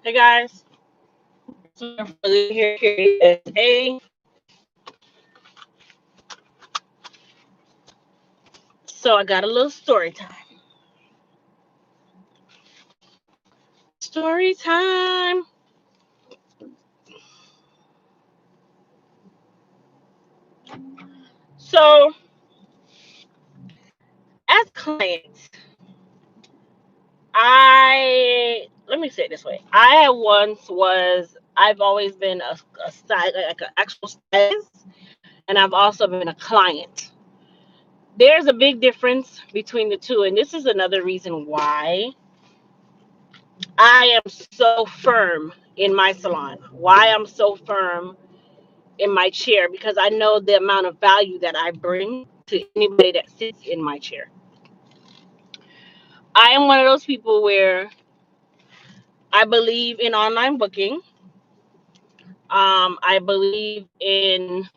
Hey guys, here is so I got a little story time. Story time. So as clients, I let me say it this way. I've always been a style like an actual stylist, and I've also been a client. There's a big difference between the two, and this is another reason why I am so firm in my salon. Why I'm so firm in my chair, because I know the amount of value that I bring to anybody that sits in my chair. I am one of those people where I believe in online booking. I believe in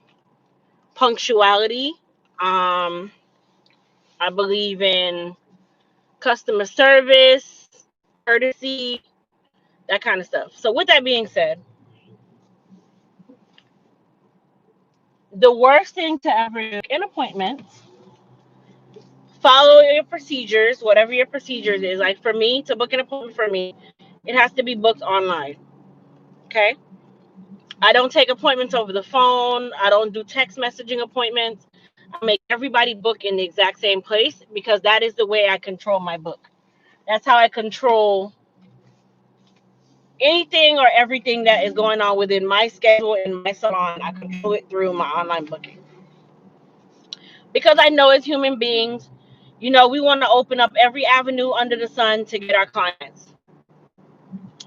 punctuality. Um, I believe in customer service, courtesy, that kind of stuff. So, with that being said, the worst thing to ever do in appointments, follow your procedures, whatever your procedures is. Like for me, to book an appointment for me, it has to be booked online. Okay. I don't take appointments over the phone. I don't do text messaging appointments. I make everybody book in the exact same place because that is the way I control my book. That's how I control anything or everything that is going on within my schedule in my salon. I control it through my online booking. Because I know as human beings, we want to open up every avenue under the sun to get our clients.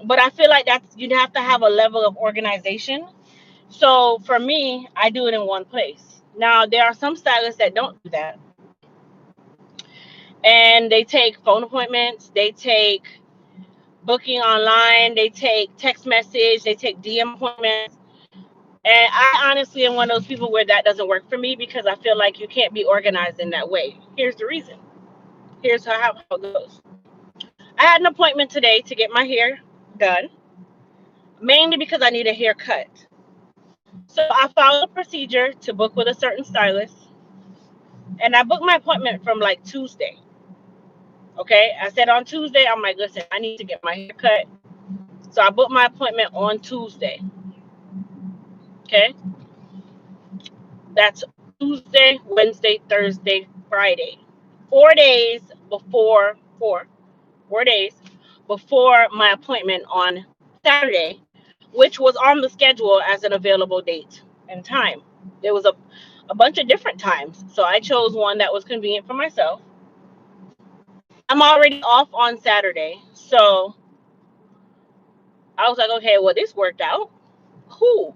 But I feel like you'd have to have a level of organization. So for me, I do it in one place. Now there are some stylists that don't do that, and they take phone appointments, they take booking online, they take text message, they take DM appointments. And I honestly am one of those people where that doesn't work for me because I feel like you can't be organized in that way. Here's the reason. Here's how it goes. I had an appointment today to get my hair done, mainly because I need a haircut. So I followed a procedure to book with a certain stylist, and I booked my appointment from like Tuesday. Okay, I said on Tuesday, I'm like, listen, I need to get my hair cut. So I booked my appointment on Tuesday. Okay, that's Tuesday, Wednesday, Thursday, Friday. 4 days before 4 days before my appointment on Saturday, which was on the schedule as an available date and time. There was a bunch of different times. So I chose one that was convenient for myself. I'm already off on Saturday. So I was like, okay, well, this worked out. Cool.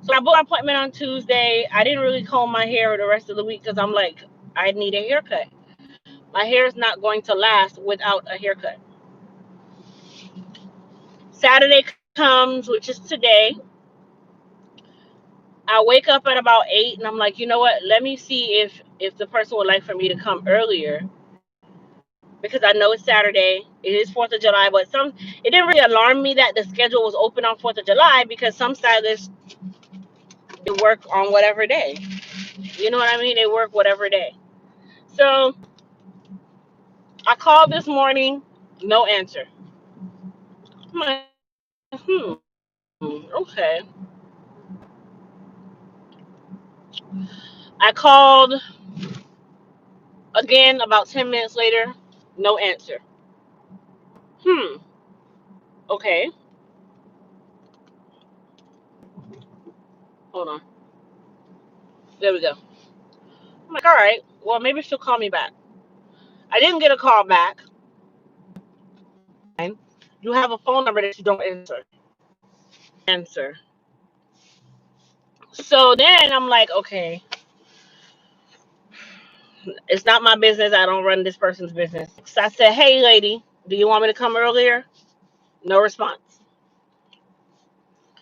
So I booked my appointment on Tuesday. I didn't really comb my hair the rest of the week because I'm like, I need a haircut. My hair is not going to last without a haircut. Saturday comes, which is today. I wake up at about 8 and I'm like, you know what? Let me see if the person would like for me to come earlier because I know it's Saturday. It is 4th of July, but it didn't really alarm me that the schedule was open on 4th of July because some stylists they work on whatever day. You know what I mean? They work whatever day. So I called this morning, no answer. I'm like, okay. I called again about 10 minutes later, no answer. Hmm, okay. Hold on. There we go. I'm like, all right, well, maybe she'll call me back. I didn't get a call back. You have a phone number that you don't answer. Answer. So then I'm like, okay, it's not my business. I don't run this person's business. So I said, hey, lady, do you want me to come earlier? No response.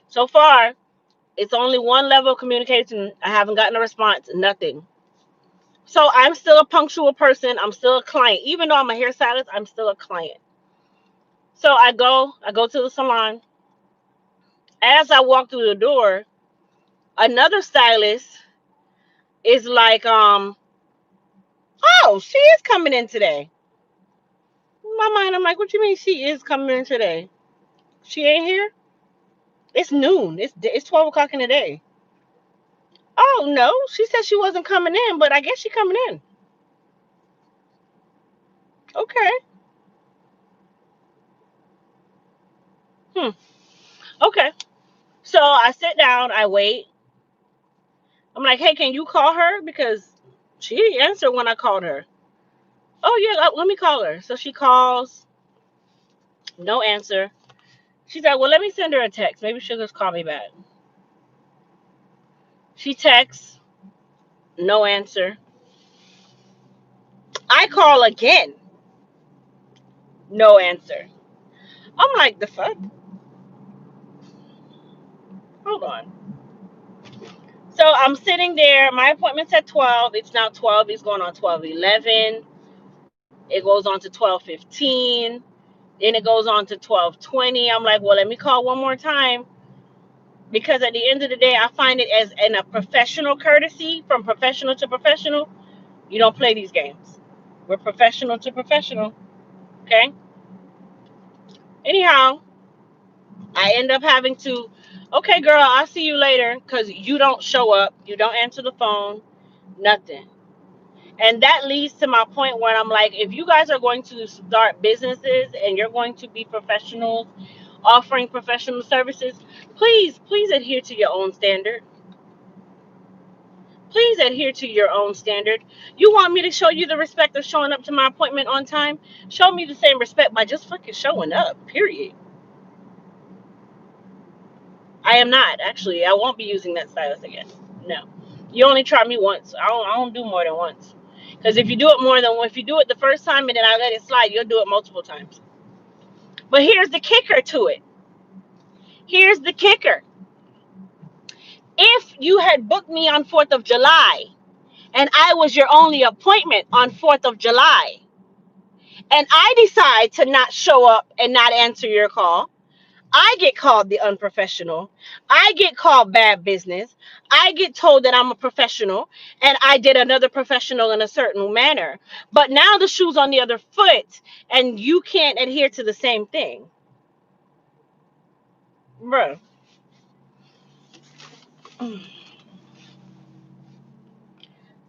So far, it's only one level of communication. I haven't gotten a response, nothing. So I'm still a punctual person. I'm still a client. Even though I'm a hairstylist, I'm still a client. So I go to the salon. As I walk through the door, another stylist is like, oh, she is coming in today. In my mind, I'm like, what you mean she is coming in today? She ain't here? It's noon. It's 12 o'clock in the day. Oh no, she said she wasn't coming in, but I guess she coming in. Okay. Hmm. Okay. So I sit down, I wait. I'm like, hey, can you call her? Because she didn't answer when I called her. Oh yeah, let me call her. So she calls, no answer. She's like, well, let me send her a text. Maybe she'll just call me back. She texts, no answer. I call again, no answer. I'm like, the fuck? Hold on. So I'm sitting there. My appointment's at 12. It's now 12. It's going on 12:11. It goes on to 12:15. Then it goes on to 12:20. I'm like, well, let me call one more time, because at the end of the day, I find it as in a professional courtesy, from professional to professional. You don't play these games. We're professional to professional. Okay. Anyhow, I end up having to, okay, girl, I'll see you later, because you don't show up. You don't answer the phone. Nothing. And that leads to my point where I'm like, if you guys are going to start businesses and you're going to be professionals offering professional services, please adhere to your own standard. Please adhere to your own standard. You want me to show you the respect of showing up to my appointment on time? Show me the same respect by just fucking showing up, period. I am not, actually. I won't be using that stylist again. No. You only try me once. I don't do more than once. Because if you do it the first time and then I let it slide, you'll do it multiple times. But here's the kicker to it. Here's the kicker. If you had booked me on 4th of July and I was your only appointment on 4th of July, and I decide to not show up and not answer your call, I get called the unprofessional. I get called bad business. I get told that I'm a professional and I did another professional in a certain manner. But now the shoe's on the other foot and you can't adhere to the same thing. Bruh.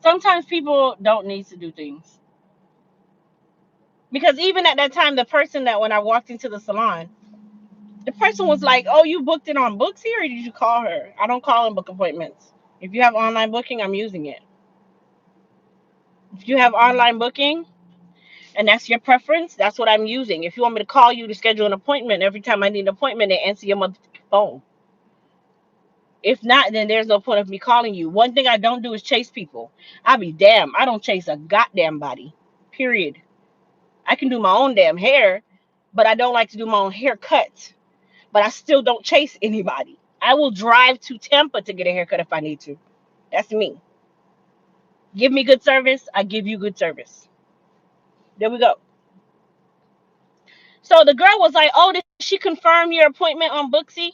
Sometimes people don't need to do things. Because even at that time, the person that when I walked into the salon, the person was like, oh, you booked it on Booksy or did you call her? I don't call and book appointments. If you have online booking, I'm using it. If you have online booking and that's your preference, that's what I'm using. If you want me to call you to schedule an appointment, every time I need an appointment, they answer your motherfucking phone. If not, then there's no point of me calling you. One thing I don't do is chase people. I'll be damned. I don't chase a goddamn body. Period. I can do my own damn hair, but I don't like to do my own haircut. But I still don't chase anybody. I will drive to Tampa to get a haircut if I need to. That's me. Give me good service, I give you good service. There we go. So the girl was like, oh, did she confirm your appointment on Booksy?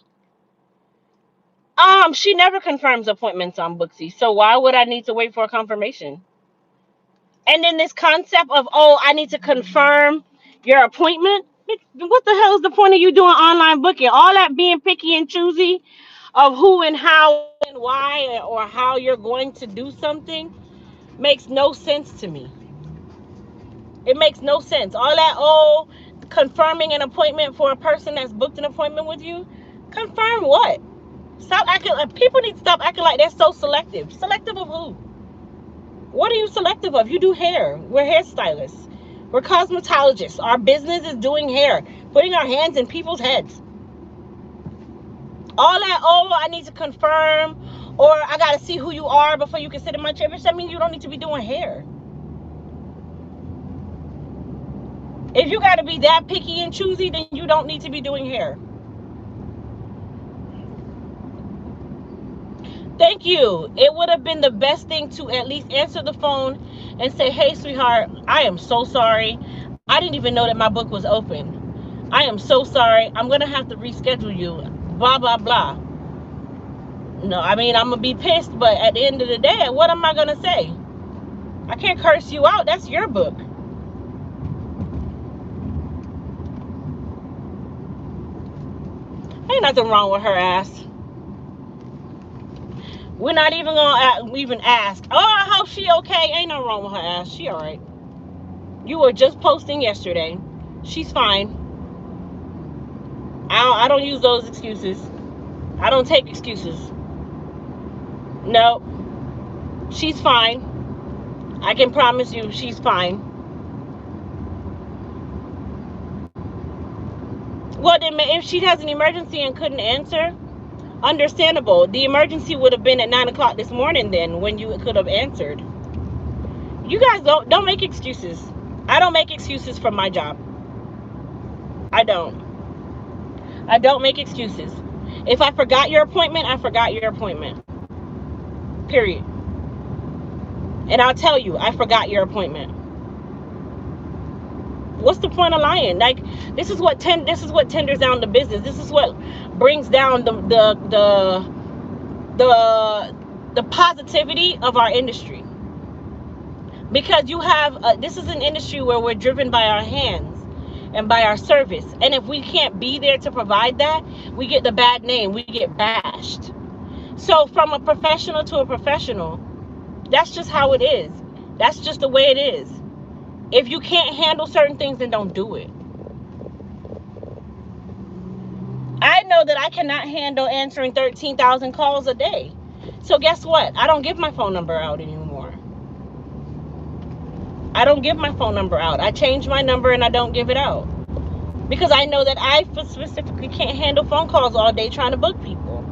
She never confirms appointments on Booksy. So why would I need to wait for a confirmation? And then this concept of, oh, I need to confirm your appointment. What the hell is the point of you doing online booking? All that being picky and choosy of who and how and why or how you're going to do something makes no sense to me. It makes no sense. All that, oh, confirming an appointment for a person that's booked an appointment with you. Confirm what? Stop acting like people need to stop acting like they're so selective. Selective of who? What are you selective of? You do hair. We're hairstylists. We're cosmetologists. Our business is doing hair, putting our hands in people's heads. All that, oh, I need to confirm, or I gotta see who you are before you can sit in my chair. Which that means you don't need to be doing hair. If you gotta be that picky and choosy, then you don't need to be doing hair. Thank you. It would have been the best thing to at least answer the phone and say, hey, sweetheart, I am so sorry. I didn't even know that my book was open. I am so sorry. I'm going to have to reschedule you. Blah, blah, blah. No, I mean, I'm going to be pissed, but at the end of the day, what am I going to say? I can't curse you out. That's your book. Ain't nothing wrong with her ass. We're not even going to even ask, oh, I hope she okay. Ain't nothing wrong with her ass. She all right. You were just posting yesterday. She's fine. I don't use those excuses. I don't take excuses. No, she's fine. I can promise you she's fine. Well, then if she has an emergency and couldn't answer, understandable. The emergency would have been at 9 o'clock this morning then when you could have answered. You guys don't make excuses. I don't make excuses for my job. I don't make excuses. If I forgot your appointment, I forgot your appointment. Period. And I'll tell you, I forgot your appointment. What's the point of lying? Like, this is what tenders down the business. This is what brings down the positivity of our industry. Because you have this is an industry where we're driven by our hands and by our service. And if we can't be there to provide that, we get the bad name. We get bashed. So from a professional to a professional, that's just how it is. That's just the way it is. If you can't handle certain things, then don't do it. I know that I cannot handle answering 13,000 calls a day. So guess what? I don't give my phone number out anymore. I don't give my phone number out. I change my number and I don't give it out. Because I know that I specifically can't handle phone calls all day trying to book people.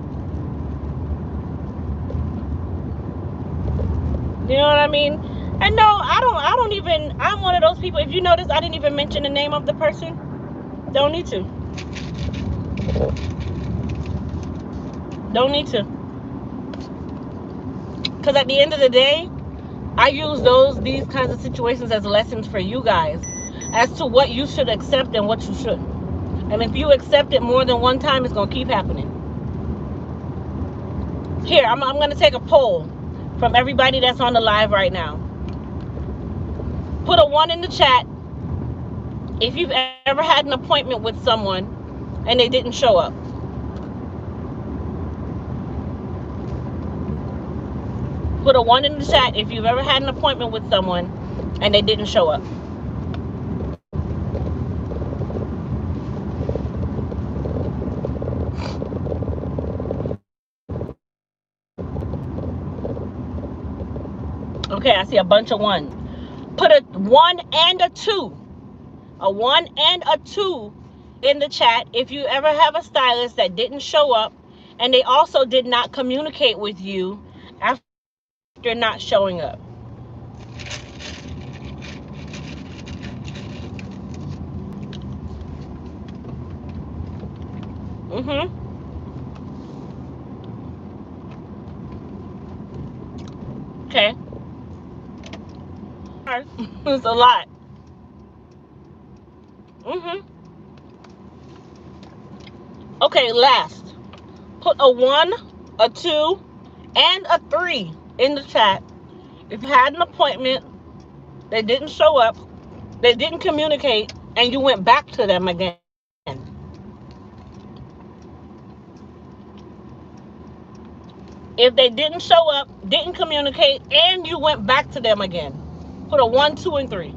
You know what I mean? And no, I don't even, I'm one of those people, if you notice, I didn't even mention the name of the person. Don't need to. Don't need to. Because at the end of the day, I use these kinds of situations as lessons for you guys as to what you should accept and what you shouldn't. And if you accept it more than one time, it's going to keep happening. Here, I'm going to take a poll from everybody that's on the live right now. Put a 1 in the chat if you've ever had an appointment with someone and they didn't show up. Put a 1 in the chat if you've ever had an appointment with someone and they didn't show up. Okay, I see a bunch of 1s. Put a 1 and a 2. A 1 and a 2 in the chat if you ever have a stylist that didn't show up and they also did not communicate with you after not showing up. Okay. It's a lot. Okay, last. Put a 1, a 2, and a 3 in the chat. If you had an appointment, they didn't show up, they didn't communicate, and you went back to them again. If they didn't show up, didn't communicate, and you went back to them again, put a 1, 2, and 3.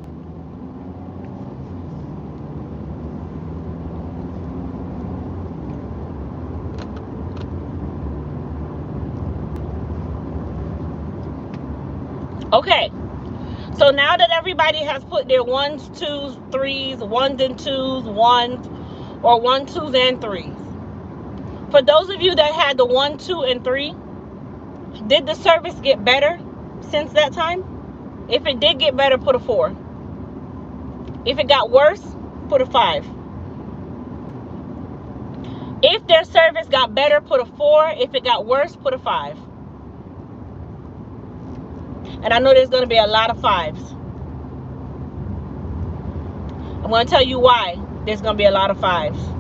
Okay, so now that everybody has put their 1s, 2s, 3s, 1s and 2s, 1s, or 1, 2s, and 3s. For those of you that had the 1, 2, and 3, did the service get better since that time? If it did get better, put a 4. If it got worse, put a 5. If their service got better, put a 4. If it got worse, put a 5. And I know there's going to be a lot of 5s. I'm going to tell you why. there's going to be a lot of 5s.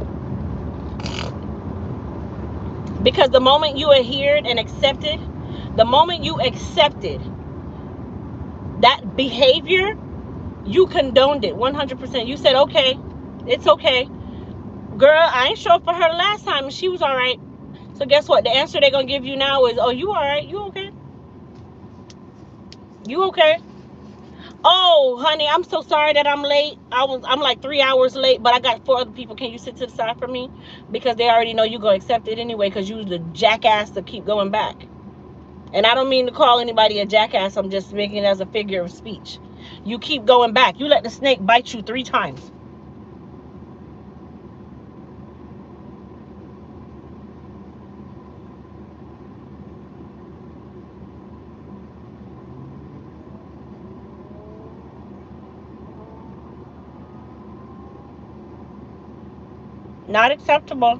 Because the moment you adhered and accepted, the moment you accepted that behavior, you condoned it 100%. You said, okay, it's okay. Girl, I ain't show up for her the last time and she was all right. So guess what? The answer they're going to give you now is, oh, you all right? You okay? You okay? Oh, honey, I'm so sorry that I'm late. I'm like 3 hours late, but I got 4 other people. Can you sit to the side for me? Because they already know you're going to accept it anyway because you the jackass to keep going back. And I don't mean to call anybody a jackass. I'm just making it as a figure of speech. You keep going back. You let the snake bite you 3 times. Not acceptable.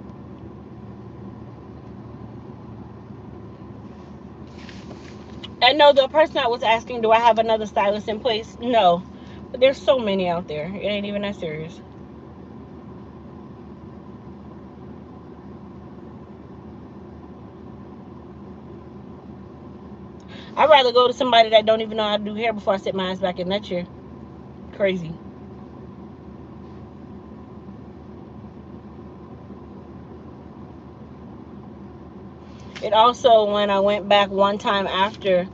And no, the person that was asking, do I have another stylist in place? No. But there's so many out there. It ain't even that serious. I'd rather go to somebody that don't even know how to do hair before I sit my ass back in that chair. Crazy. It also, when I went back one time after,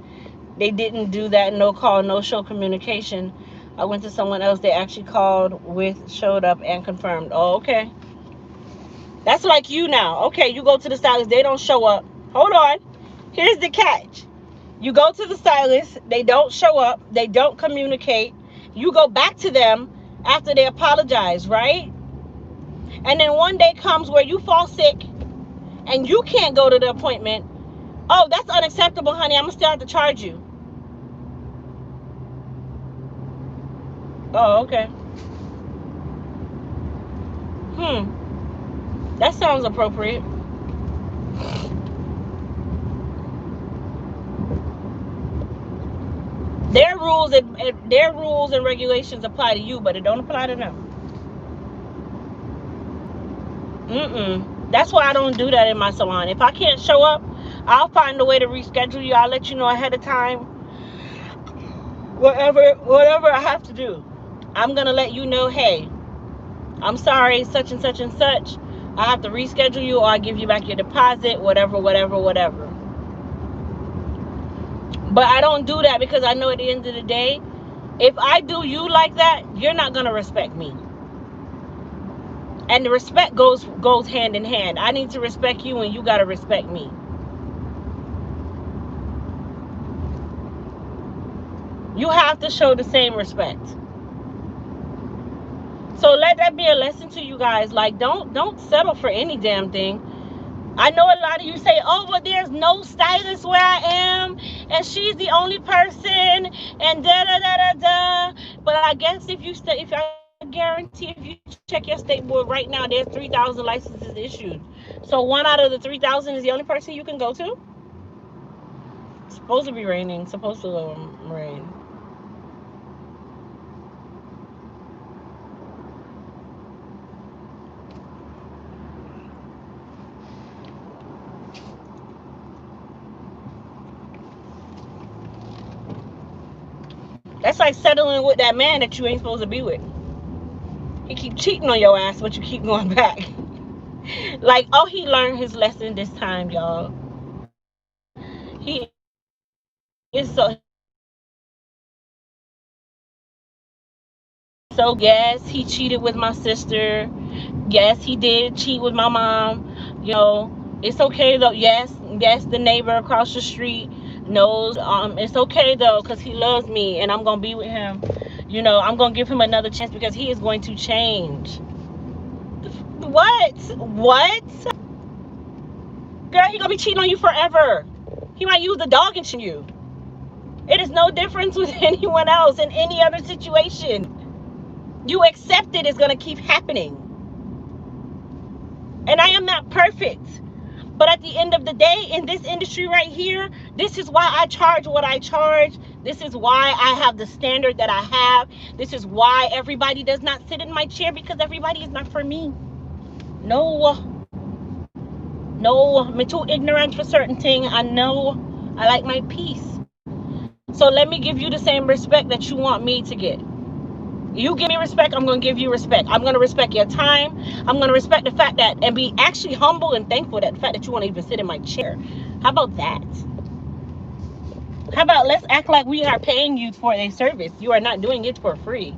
they didn't do that no call, no show communication. I went to someone else. They actually called showed up and confirmed. Oh, okay. That's like you now. Okay, you go to the stylist. They don't show up. Hold on. Here's the catch. You go to the stylist. They don't show up. They don't communicate. You go back to them after they apologize, right? And then one day comes where you fall sick and you can't go to the appointment. Oh, that's unacceptable, honey. I'm going to still have to charge you. Oh, okay. That sounds appropriate. Their rules and regulations apply to you, but it don't apply to them. That's why I don't do that in my salon. If I can't show up, I'll find a way to reschedule you. I'll let you know ahead of time. Whatever I have to do, I'm gonna let you know. Hey, I'm sorry, such and such and such. I have to reschedule you, or I give you back your deposit. Whatever. But I don't do that because I know at the end of the day, if I do you like that, you're not gonna respect me. And the respect goes hand in hand. I need to respect you and you gotta respect me. You have to show the same respect. So let that be a lesson to you guys. Like, don't settle for any damn thing. I know a lot of you say, oh, well, there's no stylist where I am, and she's the only person, and da-da-da-da-da. But I guess if I guarantee if you check your state board right now, there's 3,000 licenses issued. So 1 out of the 3,000 is the only person you can go to? It's supposed to be raining. Supposed to rain. That's like settling with that man that you ain't supposed to be with. He keep cheating on your ass, but you keep going back. Like, oh, he learned his lesson this time, y'all. He is so yes, he cheated with my sister. Yes, he did cheat with my mom. It's okay though. Yes, the neighbor across the street knows. It's okay though, because he loves me and I'm gonna be with him. I'm gonna give him another chance because he is going to change. What? Girl, he gonna be cheating on you forever. He might use the dog and cheat you. It is no difference with anyone else in any other situation. You accept it, it's gonna keep happening. And I am not perfect. But at the end of the day, in this industry right here, this is why I charge what I charge. This is why I have the standard that I have. This is why everybody does not sit in my chair, because everybody is not for me. No, I'm too ignorant for certain things. I know I like my peace. So let me give you the same respect that you want me to get. You give me respect, I'm going to give you respect. I'm going to respect your time. I'm going to respect the fact that, and be actually humble and thankful that the fact that you want to even sit in my chair. How about that? How about let's act like we are paying you for a service. You are not doing it for free.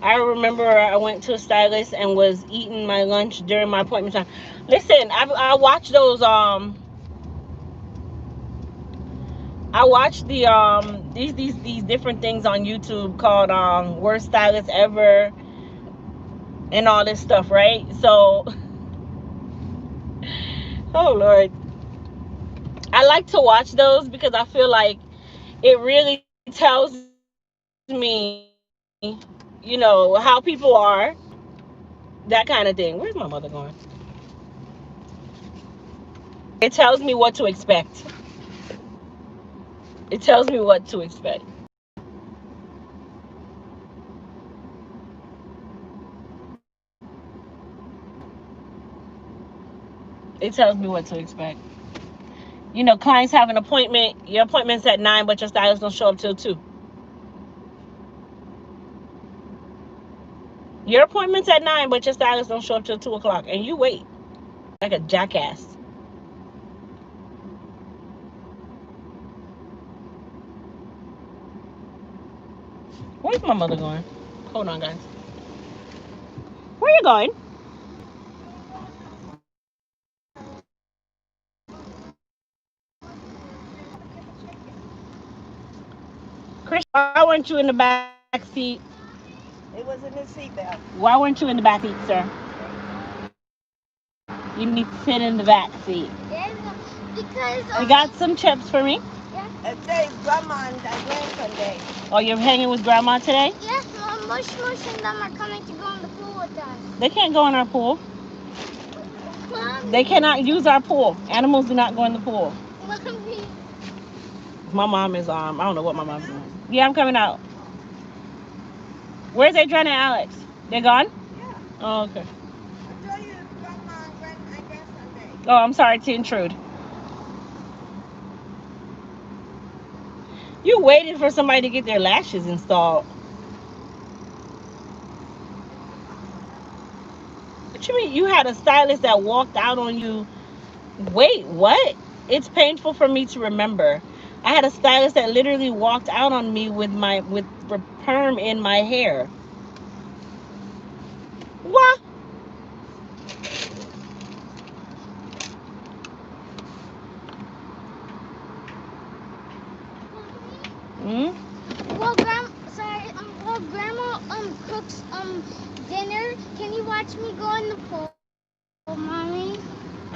I remember I went to a stylist and was eating my lunch during my appointment time. Listen, I watch those I watch the these different things on YouTube called worst stylists ever and all this stuff, right? So oh Lord. I like to watch those because I feel like it really tells me, you know, how people are, that kind of thing. Where's my mother going? It tells me what to expect. It tells me what to expect. It tells me what to expect. You know, clients have an appointment. Your appointment's at 9, but your stylist don't show up till 2. Your appointment's at 9, but your stylist don't show up till 2 o'clock, and you wait like a jackass. Where's my mother going? Hold on, guys. Where are you going? Chris, why weren't you in the back seat? It was in the seatbelt. Why weren't you in the back seat, sir? You need to sit in the back seat. Because you got some chips for me? Yeah. It says Grandma and Grandson Day. Oh, you're hanging with Grandma today? Yes, Mom. Mush and them are coming to go in the pool with us. They can't go in our pool. Mommy. They cannot use our pool. Animals do not go in the pool. Mommy. My mom is I don't know what my mom's doing. Yeah, I'm coming out. Where's Adriana and Alex? They're gone? Yeah. Oh, okay. I told you it's Grandma and Grandson Day. Oh, I'm sorry to intrude. You waited for somebody to get their lashes installed. What you mean? You had a stylist that walked out on you? Wait, what? It's painful for me to remember. I had a stylist that literally walked out on me with perm in my hair. What? Hmm? Well, Grandma cooks dinner. Can you watch me go in the pool, Mommy?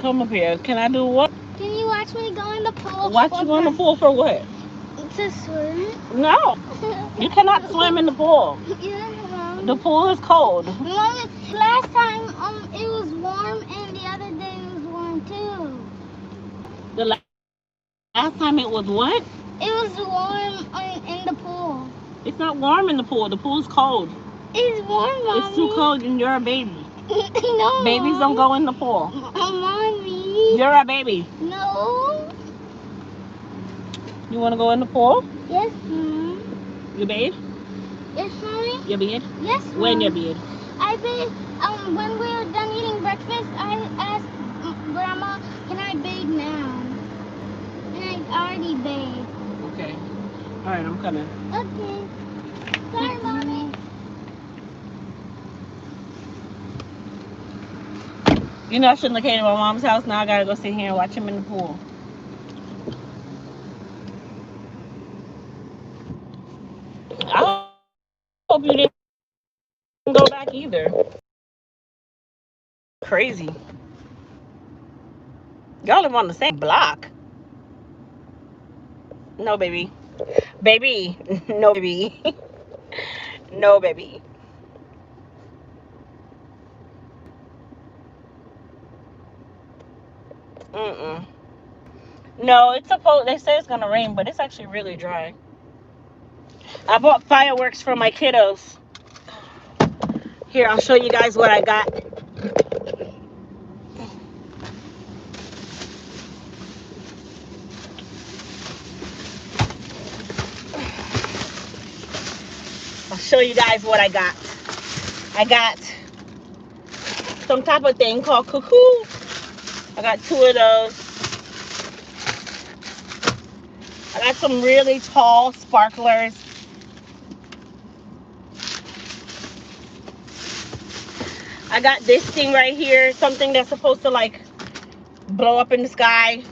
Come up here. Can I do what? Can you watch me go in the pool? Watch you go in the pool for what? To swim. No. You cannot swim in the pool. Yeah, Mom. The pool is cold. Mommy, last time it was warm, and the other day it was warm too. The last time it was what? It was warm in the pool. It's not warm in the pool. The pool's cold. It's warm, Mommy. It's too cold and you're a baby. No. Babies don't go in the pool. Mommy. You're a baby. No. You want to go in the pool? Yes, Mom. You bathe? Yes, Mommy. You bathe? Yes, Mom. When you bathe? I bathe. When we were done eating breakfast, I asked Grandma, "Can I bathe now?" And I already bathed. Okay. All right, I'm coming. Okay. Sorry, Mommy. You know I shouldn't have came to my mom's house. Now I gotta go sit here and watch him in the pool. I hope you didn't go back either. Crazy. Y'all live on the same block. No, baby. Baby. No, baby. No, baby. Mm-mm. No, it's supposed. They say it's gonna rain, but it's actually really dry. I bought fireworks for my kiddos. Here, I'll show you guys what I got. I'll show you guys what I got. I got some type of thing called cuckoo. I got two of those. I got some really tall sparklers. I got this thing right here, something that's supposed to like blow up in the sky.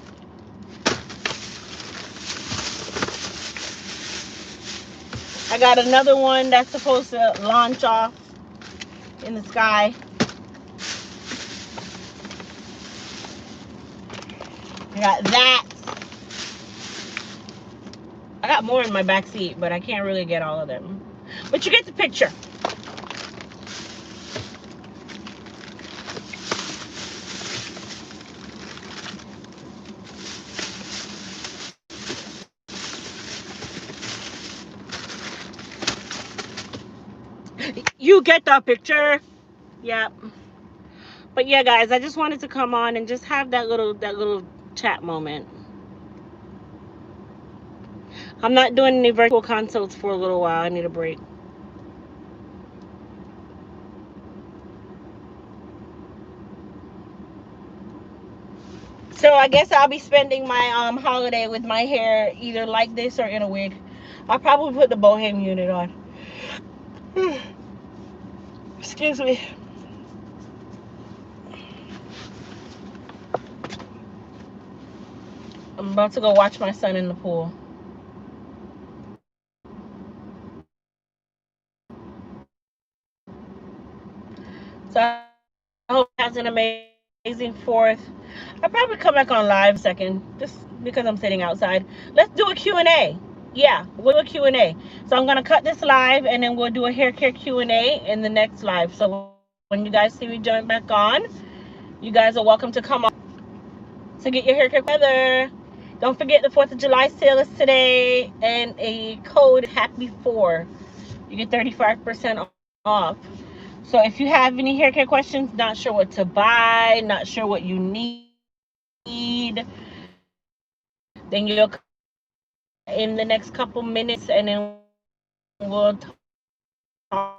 I got another one that's supposed to launch off in the sky. I got that. I got more in my back seat, but I can't really get all of them. But you get the picture. You get the picture. Yep. But yeah, guys, I just wanted to come on and just have that little chat moment. I'm not doing any virtual consults for a little while. I need a break. So I guess I'll be spending my holiday with my hair either like this or in a wig. I'll probably put the bohem unit on. Excuse me. I'm about to go watch my son in the pool. So I hope he has an amazing fourth. I'll probably come back on live second, just because I'm sitting outside. Let's do a Q&A. Yeah, we'll do a Q&A. So I'm going to cut this live, and then we'll do a hair care Q&A in the next live. So when you guys see me join back on, you guys are welcome to come on to get your hair care weather. Don't forget the 4th of July sale is today, and a code is Happy4. You get 35% off. So if you have any hair care questions, not sure what to buy, not sure what you need, then you'll come on in the next couple minutes, and then we'll talk about it.